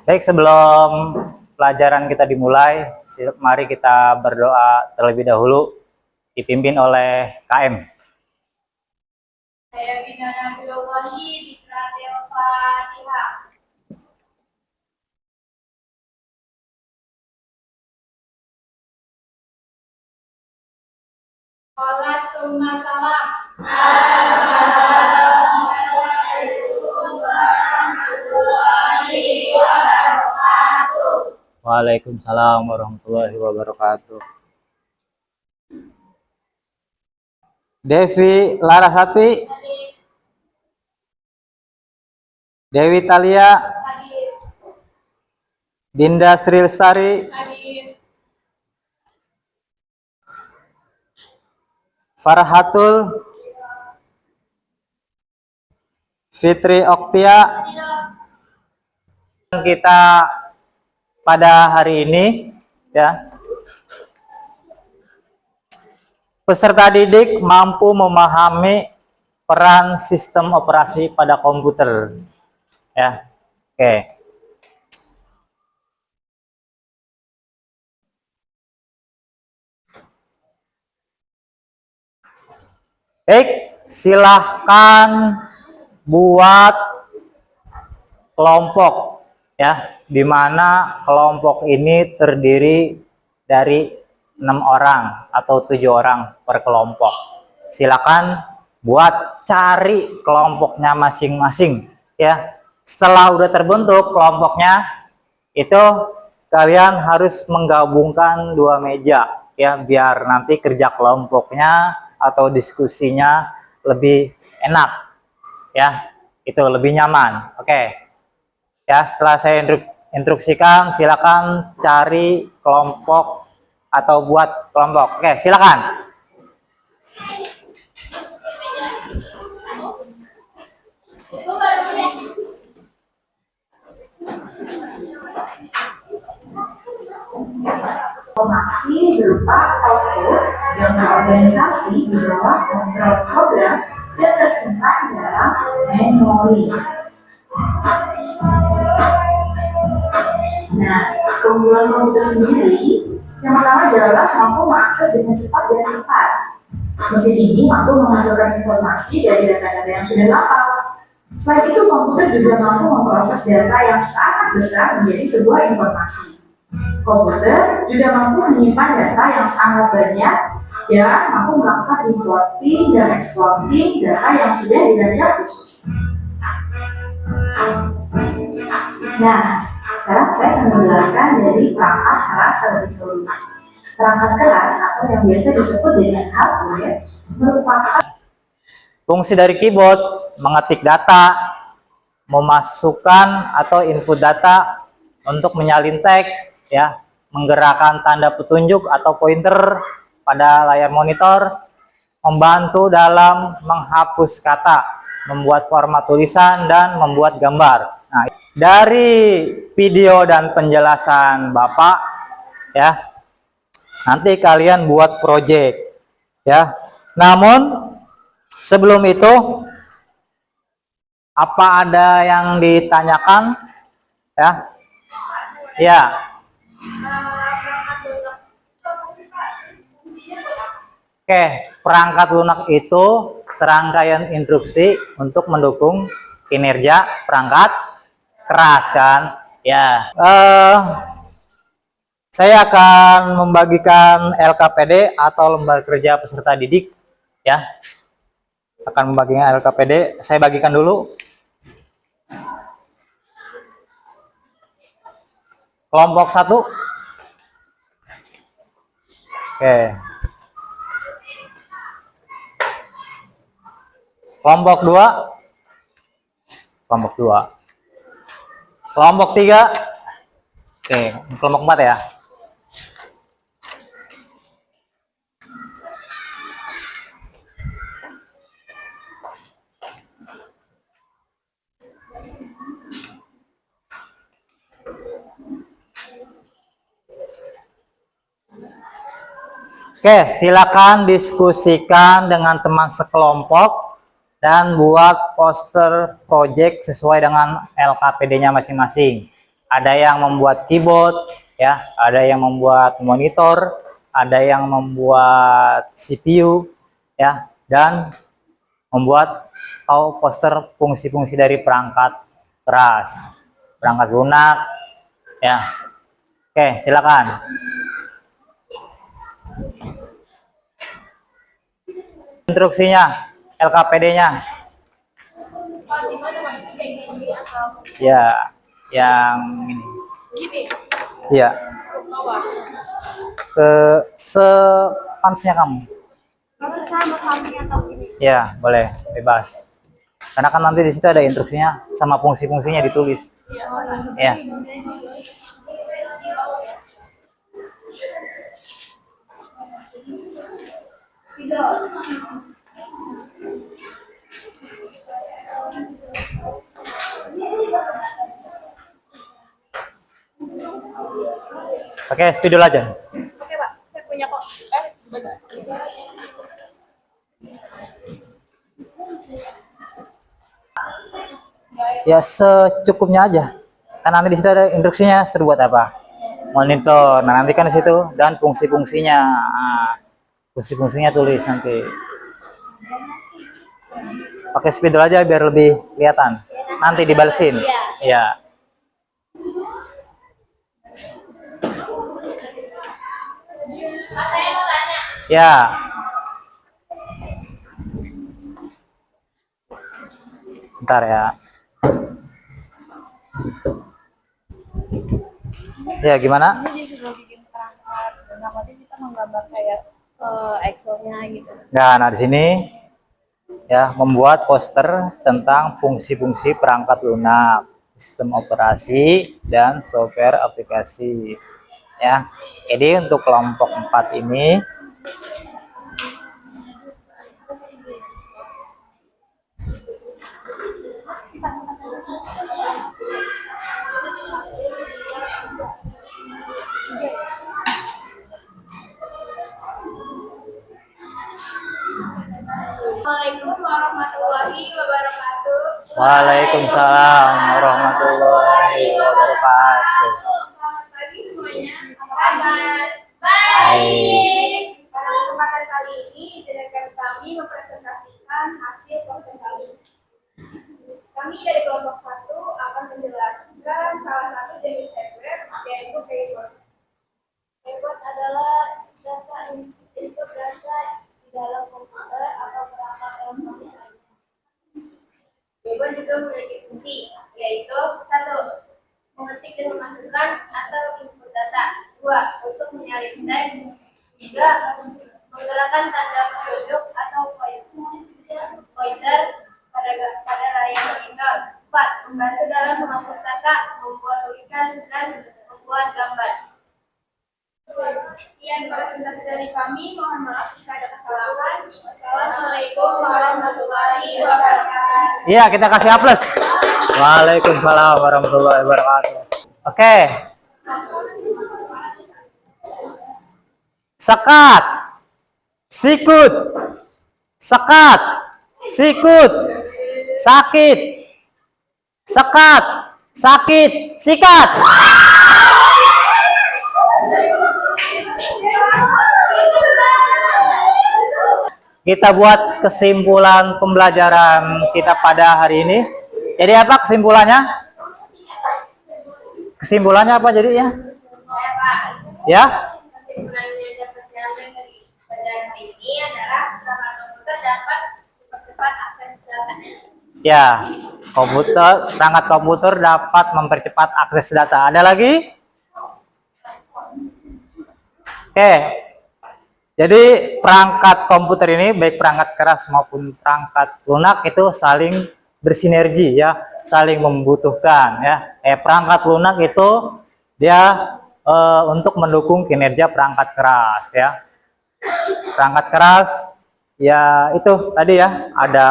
Baik, sebelum pelajaran kita dimulai, mari kita berdoa terlebih dahulu, dipimpin oleh KM. Saya Binana Bilawahi Bismillahil Fatihah. Qala summa salam. Assalamualaikum warahmatullahi wabarakatuh. Waalaikumsalam warahmatullahi wabarakatuh. Devi Larasati, Dewi Talia, Hadir. Dinda Sri Lestari, Hadir. Farhatul, Fitri Oktia. Kita pada hari ini ya, peserta didik mampu memahami peran sistem operasi pada komputer ya. Oke. Baik, silahkan buat kelompok ya, di mana kelompok ini terdiri dari 6 orang atau 7 orang per kelompok. Silakan buat cari kelompoknya masing-masing ya. Setelah udah terbentuk kelompoknya, itu kalian harus menggabungkan 2 meja ya, biar nanti kerja kelompoknya atau diskusinya lebih enak ya, itu lebih nyaman. Oke ya, setelah saya instruksikan, silakan cari kelompok atau buat kelompok. Oke, silakan. Informasi berupa output yang terorganisasi di bawah kontrol program dan tersimpan dalam memori. Nah, keunggulan komputer sendiri yang pertama adalah mampu mengakses dengan cepat dan tepat. Mesin ini mampu menghasilkan informasi dari data-data yang sudah lama. Selain itu, komputer juga mampu memproses data yang sangat besar menjadi sebuah informasi. Komputer juga mampu menyimpan data yang sangat banyak dan mampu melakukan importing dan exporting data yang sudah dirancang khusus. Nah, sekarang saya akan menjelaskan dari perangkat keras terlebih dahulu. Perangkat keras atau yang biasa disebut dengan hardware merupakan fungsi dari keyboard: mengetik data, memasukkan atau input data, untuk menyalin teks ya, menggerakkan tanda petunjuk atau pointer pada layar monitor, membantu dalam menghapus kata, membuat format tulisan, dan membuat gambar. Nah, dari video dan penjelasan Bapak ya, nanti kalian buat project ya. Namun sebelum itu, apa ada yang ditanyakan ya? Ya. Oke, perangkat lunak itu serangkaian instruksi untuk mendukung kinerja perangkat keras kan? Ya. Saya akan membagikan LKPD atau lembar kerja peserta didik ya. Akan membagikan LKPD, saya bagikan dulu. Kelompok 1. Oke. Kelompok 2. Kelompok 2. Kelompok 3. Oke, kelompok 4 ya. Oke, silakan diskusikan dengan teman sekelompok dan buat poster project sesuai dengan LKPD-nya masing-masing. ada yang membuat keyboard, ya, ada yang membuat monitor, ada yang membuat CPU, ya, dan membuat atau poster fungsi-fungsi dari perangkat keras, perangkat lunak, ya. Oke, silakan. Instruksinya, LKPD-nya. Ya, yang ini. Gini. Iya. Bawah. Ke sepansnya kamu. Sama samping atau gini. Ya, boleh, bebas. Karena kan nanti di situ ada instruksinya sama fungsi-fungsinya ditulis. Ya. Pakai spidol aja. Oke, Pak. Saya punya kok. Ya secukupnya aja. Kan nanti di situ ada instruksinya suruh buat apa. Monitor. Nah, nanti kan di situ dan fungsi-fungsinya. Nah, fungsi-fungsinya tulis nanti. Pakai spidol aja biar lebih kelihatan. Nanti dibalesin. Iya. Saya mau tanya. Ya. Bentar ya. Ya, gimana? Ini disuruh bikin perangkat. Dan nanti kita menggambar kayak Excel-nya gitu. Nah, di sini ya membuat poster tentang fungsi-fungsi perangkat lunak, sistem operasi dan software aplikasi. Ya. Jadi untuk kelompok 4 ini Assalamualaikum warahmatullahi wabarakatuh. Waalaikumsalam warahmatullahi wabarakatuh. Selamat pagi semuanya. Apa kabar? Baik. Pada kesempatan kali ini, izinkan kami mempresentasikan hasil poster kami. Kami dari kelompok 1 akan menjelaskan salah satu jenis hardware, yaitu keyboard. Keyboard adalah data input data di dalam komputer atau perangkat elektronik lainnya. Keyboard juga memiliki fungsi, yaitu 1. Mengetik dan memasukkan atau input data. 2. Untuk menyalin teks. 3. Menggerakkan tanda penduduk atau pointer pada layar monitor. 4. Membantu dalam menghapus kata, membuat tulisan, dan membuat gambar. Sekian presentasi dari kami. Mohon maaf jika ada kesalahan. Wassalamualaikum warahmatullahi wabarakatuh. Iya, kita kasih A+. Waalaikumsalam warahmatullahi wabarakatuh. Oke. Sekat. Sikut. Sekat. Sikut. Sakit. Sekat. Sakit. Sikat. Kita buat kesimpulan pembelajaran kita pada hari ini. Jadi apa kesimpulannya? Kesimpulannya apa jadi ya? Ya? Kesimpulannya dapat diambil dari pelajaran ini adalah perangkat komputer dapat mempercepat akses datanya. Ya, perangkat komputer dapat mempercepat akses data. Ada lagi? Oke. Jadi perangkat komputer ini baik perangkat keras maupun perangkat lunak itu saling bersinergi ya, saling membutuhkan ya. Perangkat lunak itu dia untuk mendukung kinerja perangkat keras ya. Perangkat keras ya itu tadi ya, ada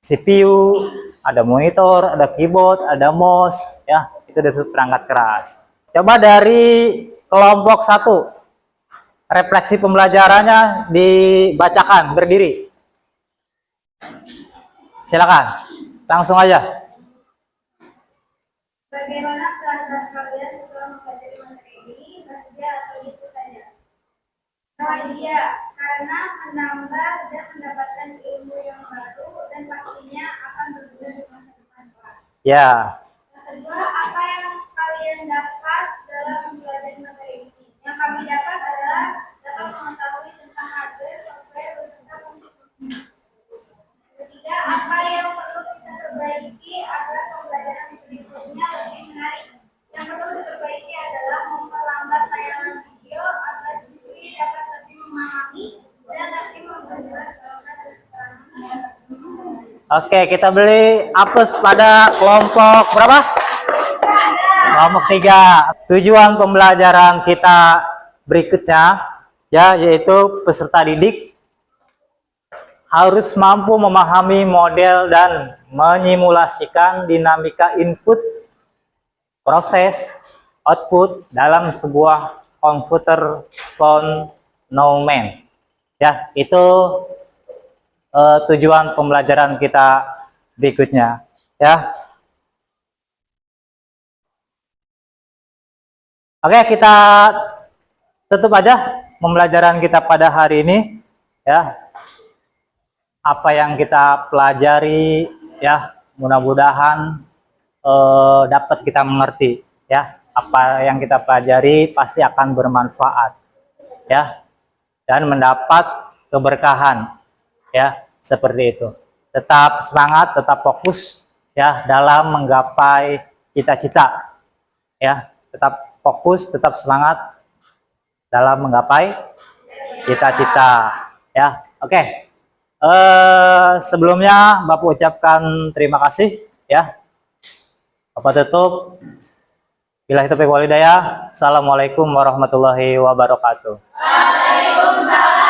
CPU, ada monitor, ada keyboard, ada mouse ya, itu disebut perangkat keras. Coba dari kelompok 1 refleksi pembelajarannya dibacakan berdiri. Silakan, langsung aja. Bagaimana perasaan kalian setelah mempelajari materi ini? Bahagia atau gitu saja? Bahagia, karena menambah dan mendapatkan ilmu yang baru dan pastinya akan berguna di masa depan. Ya, Yang kedua, apa yang kalian dapat dalam mempelajari materi ini? Yang kami dapat adalah dapat mengetahui tentang hardware, software, beserta fungsi-fungsinya. Ketiga, apa yang perlu kita perbaiki agar pembelajaran berikutnya lebih menarik? Yang perlu diperbaiki adalah memperlambat tayangan video agar siswi dapat lebih memahami dan lebih memperjelas keterangan dan keterangan. oke, kita beli apes pada kelompok berapa? Kelompok 3. Tujuan pembelajaran kita berikutnya ya, yaitu peserta didik harus mampu memahami model dan menyimulasikan dinamika input, proses, output dalam sebuah komputer fenomen. Ya, itu tujuan pembelajaran kita berikutnya. Ya, oke, kita tutup aja pembelajaran kita pada hari ini. Ya, apa yang kita pelajari ya, mudah-mudahan dapat kita mengerti ya. Apa yang kita pelajari pasti akan bermanfaat ya, dan mendapat keberkahan ya, seperti itu. Tetap semangat, tetap fokus ya dalam menggapai cita-cita ya. Tetap fokus, tetap semangat dalam menggapai cita-cita ya. Oke. Sebelumnya Bapak ucapkan terima kasih ya. Bapak tutup. Billahi taufiq wal hidayah. Assalamualaikum warahmatullahi wabarakatuh. Waalaikumsalam.